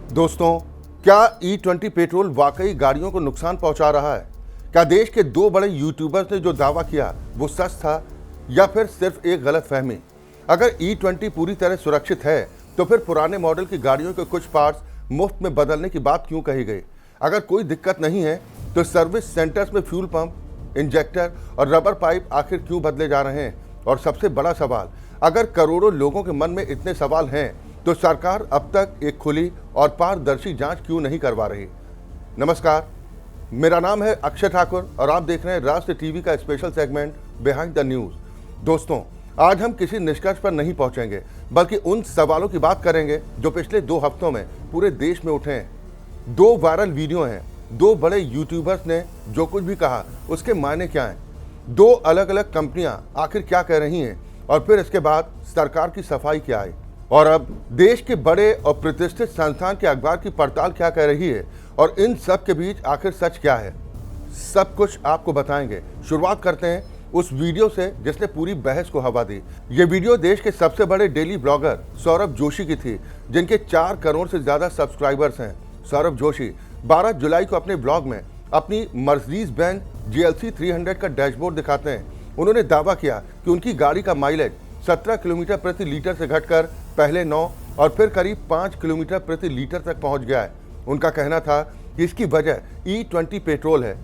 दोस्तों, क्या E20 petrol वाकई गाड़ियों को नुकसान पहुंचा रहा है? क्या देश के दो बड़े यूट्यूबर्स ने जो दावा किया वो सच था या फिर सिर्फ एक गलत फहमी? अगर E20 पूरी तरह सुरक्षित है तो फिर पुराने मॉडल की गाड़ियों के कुछ पार्ट्स मुफ्त में बदलने की बात क्यों कही गई? अगर कोई दिक्कत नहीं है तो सर्विस सेंटर्स में फ्यूल पंप, इंजेक्टर और रबर पाइप आखिर क्यों बदले जा रहे हैं? और सबसे बड़ा सवाल, अगर करोड़ों लोगों के मन में इतने सवाल हैं तो सरकार अब तक एक खुली और पारदर्शी जांच क्यों नहीं करवा रही? नमस्कार, मेरा नाम है अक्षय ठाकुर और आप देख रहे हैं राष्ट्र टीवी का special segment behind the news. दोस्तों, आज हम किसी निष्कर्ष पर नहीं पहुंचेंगे बल्कि उन सवालों की बात करेंगे जो पिछले 2 हफ्तों में पूरे देश में उठे हैं। 2 वायरल वीडियो हैं, 2 बड़े यूट्यूबर्स ने जो कुछ भी कहा उसके मायने क्या हैं, 2 अलग अलग कंपनियां आखिर क्या कह रही हैं और फिर इसके बाद सरकार की सफाई क्या है और अब देश के बड़े और प्रतिष्ठित संस्थान के अखबार की पड़ताल क्या कह रही है और इन सब के बीच आखिर सच क्या है, सब कुछ आपको बताएंगे। शुरुआत करते हैं उस वीडियो से जिसने पूरी बहस को हवा दी। ये वीडियो देश के सबसे बड़े डेली ब्लॉगर सौरभ जोशी की थी, जिनके 4 करोड़ से ज्यादा सब्सक्राइबर्स हैं। सौरभ जोशी 12 जुलाई को अपने ब्लॉग में अपनी मर्सिडीज बेंज GLC 300 का डैशबोर्ड दिखाते हैं। उन्होंने दावा किया कि उनकी गाड़ी का माइलेज 17 किलोमीटर प्रति लीटर से घटकर पहले 9 और फिर करीब 5 किलोमीटर प्रति लीटर तक पहुंच गया है। उनका कहना था कि इसकी वजह E20 पेट्रोल है।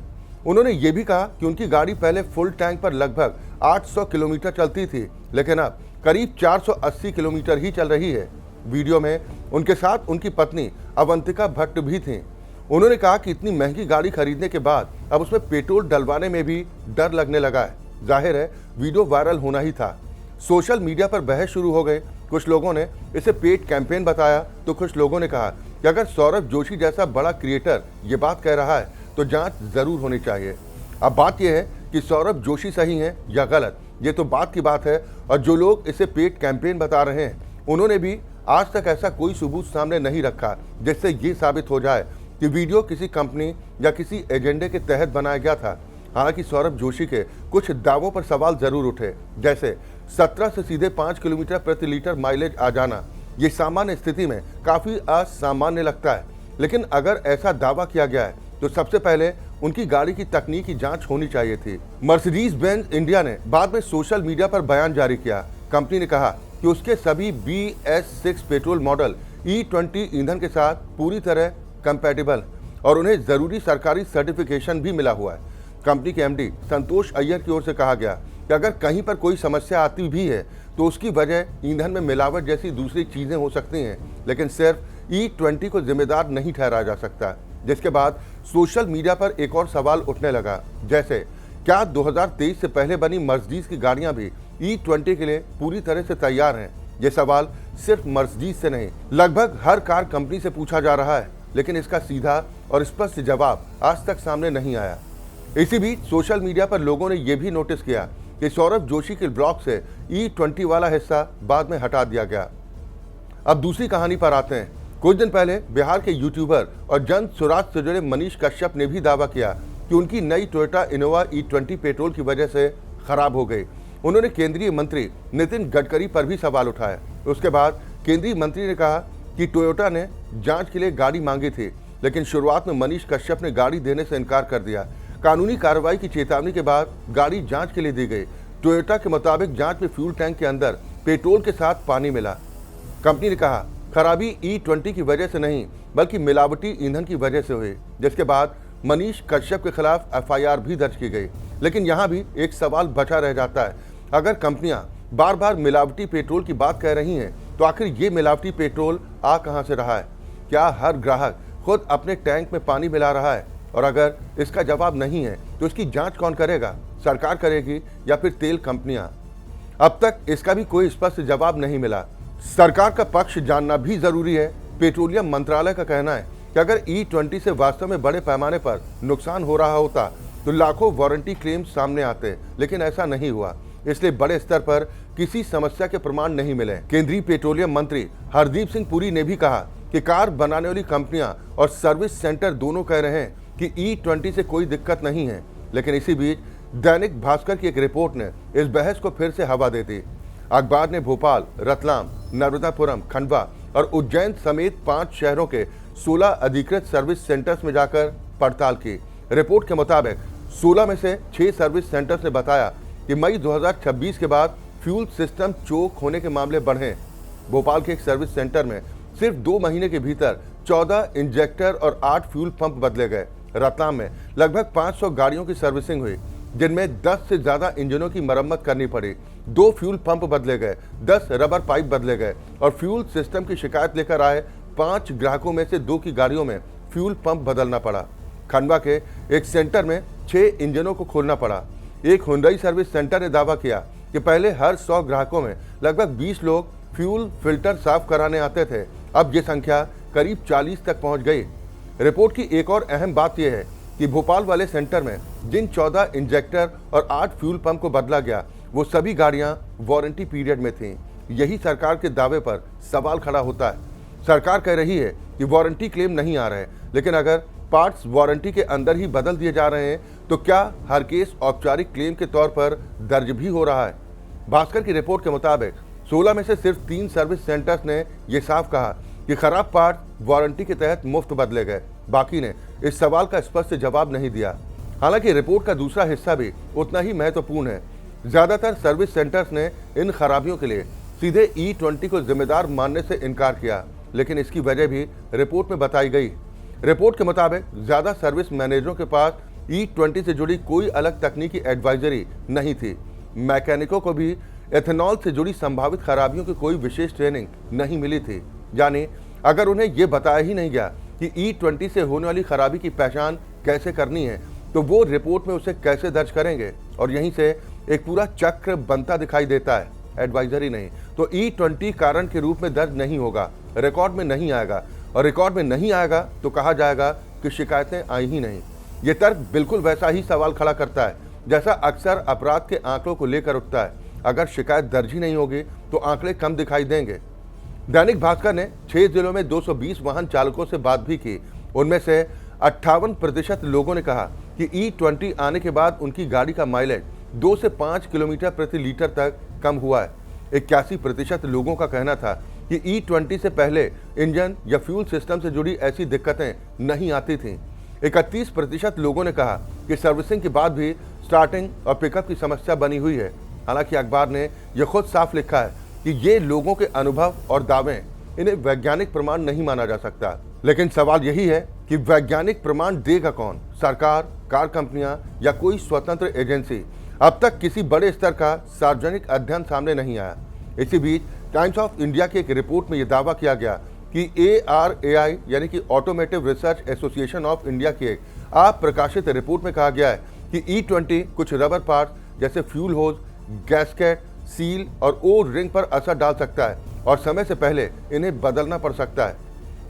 उन्होंने ये भी कहा कि उनकी गाड़ी पहले फुल टैंक पर लगभग 800 किलोमीटर चलती थी, लेकिन अब करीब 480 किलोमीटर ही चल रही है। वीडियो में उनके साथ उनकी पत्नी अवंतिका भट्ट भी थीं। उन्होंने कहा कि इतनी महंगी गाड़ी खरीदने के बाद अब उसमें पेट्रोल डलवाने में भी डर लगने लगा है। जाहिर है वीडियो वायरल होना ही था। सोशल मीडिया पर बहस शुरू हो गई। कुछ लोगों ने इसे पेड कैंपेन बताया तो कुछ लोगों ने कहा कि अगर सौरभ जोशी जैसा बड़ा क्रिएटर ये बात कह रहा है तो जांच जरूर होनी चाहिए। अब बात यह है कि सौरभ जोशी सही हैं या गलत, ये तो बात की बात है। और जो लोग इसे पेड कैंपेन बता रहे हैं उन्होंने भी आज तक ऐसा कोई सबूत सामने नहीं रखा जिससे ये साबित हो जाए कि वीडियो किसी कंपनी या किसी एजेंडे के तहत बनाया गया था। हालांकि सौरभ जोशी के कुछ दावों पर सवाल जरूर उठे, जैसे 17 से सीधे 5 किलोमीटर प्रति लीटर माइलेज आ जाना। ये सामान्य स्थिति में काफी असामान्य लगता है, लेकिन अगर ऐसा दावा किया गया है तो सबसे पहले उनकी गाड़ी की तकनीकी जांच होनी चाहिए थी। मर्सिडीज बेंज इंडिया ने बाद में सोशल मीडिया पर बयान जारी किया। कंपनी ने कहा कि उसके सभी BS6 पेट्रोल मॉडल E20 ईंधन के साथ पूरी तरह कंपैटिबल और उन्हें जरूरी सरकारी सर्टिफिकेशन भी मिला हुआ है। कंपनी के MD संतोष अय्यर की ओर से कहा गया कि अगर कहीं पर कोई समस्या आती भी है तो उसकी वजह ईंधन में मिलावट जैसी दूसरी चीजें हो सकती हैं, लेकिन सिर्फ E20 को जिम्मेदार नहीं ठहराया जा सकता। जिसके बाद सोशल मीडिया पर एक और सवाल उठने लगा, जैसे क्या 2023 से पहले बनी मर्सिडीज की गाड़ियां भी E20 के लिए पूरी तरह से तैयार हैं? ये सवाल सिर्फ मर्सिडीज से नहीं, लगभग हर कार कंपनी से पूछा जा रहा है, लेकिन इसका सीधा और स्पष्ट जवाब आज तक सामने नहीं आया। इसी बीच सोशल मीडिया पर लोगों ने यह भी नोटिस किया कि सौरभ जोशी के ब्लॉग से E20 वाला हिस्सा बाद में हटा दिया गया। अब दूसरी कहानी पर आते हैं। कुछ दिन पहले बिहार के यूट्यूबर और जन स्वराज से जुड़े मनीष कश्यप ने भी दावा किया कि उनकी नई टोयोटा इनोवा E20 पेट्रोल की वजह से खराब हो गई। उन्होंने केंद्रीय मंत्री नितिन गडकरी पर भी सवाल उठाया। उसके बाद केंद्रीय मंत्री ने कहा कि टोयोटा ने जांच के लिए गाड़ी मांगी थी, लेकिन शुरुआत में मनीष कश्यप ने गाड़ी देने से इनकार कर दिया। कानूनी कार्रवाई की चेतावनी के बाद गाड़ी जांच के लिए दी गई। टोयोटा के मुताबिक जांच में फ्यूल टैंक के अंदर पेट्रोल के साथ पानी मिला। कंपनी ने कहा खराबी E20 की वजह से नहीं बल्कि मिलावटी ईंधन की वजह से हुई, जिसके बाद मनीष कश्यप के खिलाफ FIR भी दर्ज की गई। लेकिन यहाँ भी एक सवाल बचा रह जाता है, अगर कंपनियां बार बार मिलावटी पेट्रोल की बात कह रही हैं तो आखिर ये मिलावटी पेट्रोल आ कहाँ से रहा है? क्या हर ग्राहक खुद अपने टैंक में पानी मिला रहा है? और अगर इसका जवाब नहीं है तो इसकी जांच कौन करेगा? सरकार करेगी या फिर तेल कंपनियां? अब तक इसका भी कोई स्पष्ट जवाब नहीं मिला। सरकार का पक्ष जानना भी जरूरी है। पेट्रोलियम मंत्रालय का कहना है कि अगर E20 से वास्तव में बड़े पैमाने पर नुकसान हो रहा होता तो लाखों वारंटी क्लेम सामने आते, लेकिन ऐसा नहीं हुआ, इसलिए बड़े स्तर पर किसी समस्या के प्रमाण नहीं मिले। केंद्रीय पेट्रोलियम मंत्री हरदीप सिंह पुरी ने भी कहा कि कार बनाने वाली कंपनियां और सर्विस सेंटर दोनों कह रहे हैं कि E20 से कोई दिक्कत नहीं है, लेकिन इसी बीच दैनिक भास्कर की एक रिपोर्ट ने इस बहस को फिर से हवा दे दी। अखबार ने भोपाल, रतलाम, नर्मदापुरम, खंडवा और उज्जैन समेत 5 शहरों के 16 अधिकृत सर्विस सेंटर्स में जाकर पड़ताल की। रिपोर्ट के मुताबिक 16 में से 6 सर्विस सेंटर्स ने बताया कि मई 2026 के बाद फ्यूल सिस्टम चोक होने के मामले बढ़े। भोपाल के एक सर्विस सेंटर में सिर्फ 2 महीने के भीतर 14 इंजेक्टर और 8 फ्यूल पंप बदले गए। रतलाम में लगभग 500 गाड़ियों की सर्विसिंग हुई, जिनमें 10 से ज्यादा इंजनों की मरम्मत करनी पड़ी। 2 फ्यूल पंप बदले गए, 10 रबर पाइप बदले गए और फ्यूल सिस्टम की शिकायत लेकर आए 5 ग्राहकों में से 2 की गाड़ियों में फ्यूल पंप बदलना पड़ा। खंडवा के एक सेंटर में 6 इंजनों को खोलना पड़ा। एक हुंडई सर्विस सेंटर ने दावा किया कि पहले हर 100 ग्राहकों में लगभग 20 लोग फ्यूल फिल्टर साफ कराने आते थे। अब ये संख्या करीब 40 तक पहुंच गई। रिपोर्ट की एक और अहम बात यह है कि भोपाल वाले सेंटर में जिन 14 इंजेक्टर और 8 फ्यूल पंप को बदला गया, वो सभी गाड़ियां वारंटी पीरियड में थीं। यही सरकार के दावे पर सवाल खड़ा होता है। सरकार कह रही है कि वारंटी क्लेम नहीं आ रहे, लेकिन अगर पार्ट्स वारंटी के अंदर ही बदल दिए जा रहे हैं तो क्या हर केस औपचारिक क्लेम के तौर पर दर्ज भी हो रहा है? भास्कर की रिपोर्ट के मुताबिक 16 में से सिर्फ 3 सर्विस सेंटर्स ने यह साफ कहा कि खराब पार्ट वारंटी के तहत मुफ्त बदले गए। बाकी ने इस सवाल का स्पष्ट जवाब नहीं दिया। हालांकि रिपोर्ट का दूसरा हिस्सा भी उतना ही महत्वपूर्ण है। ज्यादातर सर्विस सेंटर्स ने इन खराबियों के लिए सीधे E20 को जिम्मेदार मानने से इनकार किया, लेकिन इसकी वजह भी रिपोर्ट में बताई गई। रिपोर्ट के मुताबिक ज्यादा सर्विस मैनेजरों के पास E20 से जुड़ी कोई अलग तकनीकी एडवाइजरी नहीं थी। मैकेनिकों को भी एथेनॉल से जुड़ी संभावित खराबियों की कोई विशेष ट्रेनिंग नहीं मिली थी। यानी अगर उन्हें यह बताया ही नहीं गया कि E20 से होने वाली खराबी की पहचान कैसे करनी है, तो वो रिपोर्ट में उसे कैसे दर्ज करेंगे? और यहीं से एक पूरा चक्र बनता दिखाई देता है। एडवाइजरी नहीं तो E20 कारण के रूप में दर्ज नहीं होगा, रिकॉर्ड में नहीं आएगा, और रिकॉर्ड में नहीं आएगा तो कहा जाएगा कि शिकायतें आई ही नहीं। ये तर्क बिल्कुल वैसा ही सवाल खड़ा करता है जैसा अक्सर अपराध के आंकड़ों को लेकर उठता है। अगर शिकायत दर्ज ही नहीं होगी तो आंकड़े कम दिखाई देंगे। दैनिक भास्कर ने 6 जिलों में 220 वाहन चालकों से बात भी की। उनमें से 58% लोगों ने कहा कि E20 आने के बाद उनकी गाड़ी का माइलेज 2 से 5 किलोमीटर प्रति लीटर तक कम हुआ है। 81% लोगों का कहना था कि E20 से पहले इंजन या फ्यूल सिस्टम से जुड़ी ऐसी दिक्कतें नहीं आती थीं। 31% लोगों ने कहा कि सर्विसिंग के बाद भी स्टार्टिंग और पिकअप की समस्या बनी हुई है। हालांकि अखबार ने यह खुद साफ लिखा है कि ये लोगों के अनुभव और दावे, इन्हें वैज्ञानिक प्रमाण नहीं माना जा सकता। लेकिन सवाल यही है कि वैज्ञानिक प्रमाण देगा कौन? सरकार, कार कंपनियां या कोई स्वतंत्र एजेंसी? अब तक किसी बड़े स्तर का सार्वजनिक अध्ययन सामने नहीं आया। इसी बीच टाइम्स ऑफ इंडिया की एक रिपोर्ट में यह दावा किया गया कि ARAI यानी कि automotive research association of India की एक अप्रकाशित रिपोर्ट में कहा गया है कि E20 कुछ रबर पार्ट्स जैसे फ्यूल होज, गैस्केट, सील और ओ रिंग पर असर डाल सकता है और समय से पहले इन्हें बदलना पड़ सकता है।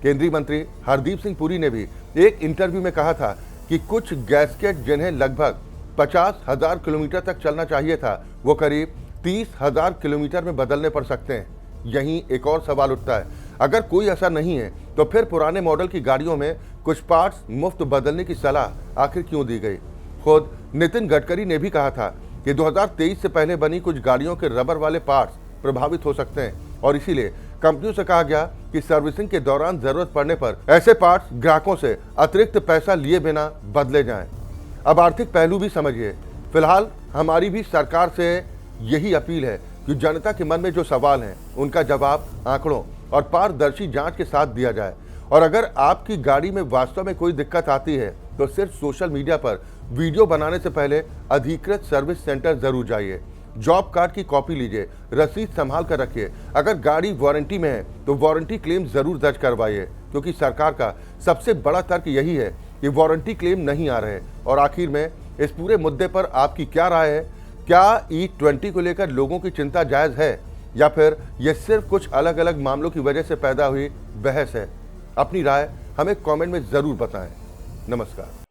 केंद्रीय मंत्री हरदीप सिंह पुरी ने भी एक इंटरव्यू में कहा था कि कुछ गैस्केट जिन्हें लगभग 50,000 किलोमीटर तक चलना चाहिए था, वो करीब 30,000 किलोमीटर में बदलने पड़ सकते हैं। यहीं एक और सवाल उठता है, अगर कोई असर नहीं है तो फिर पुराने मॉडल की गाड़ियों में कुछ पार्ट्स मुफ्त बदलने की सलाह आखिर क्यों दी गई? खुद नितिन गडकरी ने भी कहा था कि 2023 से पहले बनी कुछ गाड़ियों के रबर वाले पार्ट्स प्रभावित हो सकते हैं और इसीलिए कंपनियों से कहा गया कि सर्विसिंग के दौरान जरूरत पड़ने पर ऐसे पार्ट्स ग्राहकों से अतिरिक्त पैसा लिए बिना बदले जाएं। अब आर्थिक पहलू भी समझिए। फिलहाल हमारी भी सरकार से यही अपील है कि जनता के मन में जो सवाल हैं उनका जवाब आंकड़ों और पारदर्शी जांच के साथ दिया जाए। और अगर आपकी गाड़ी में वास्तव में कोई दिक्कत आती है तो सिर्फ सोशल मीडिया पर वीडियो बनाने से पहले अधिकृत सर्विस सेंटर जरूर जाइए। जॉब कार्ड की कॉपी लीजिए, रसीद संभाल कर रखिए। अगर गाड़ी वारंटी में है तो वारंटी क्लेम जरूर दर्ज करवाइए, क्योंकि सरकार का सबसे बड़ा तर्क यही है कि वारंटी क्लेम नहीं आ रहे। और आखिर में इस पूरे मुद्दे पर आपकी क्या राय है? क्या E20 को लेकर लोगों की चिंता जायज़ है या फिर यह सिर्फ कुछ अलग अलग मामलों की वजह से पैदा हुई बहस है? अपनी राय हमें कमेंट में ज़रूर बताएं। नमस्कार।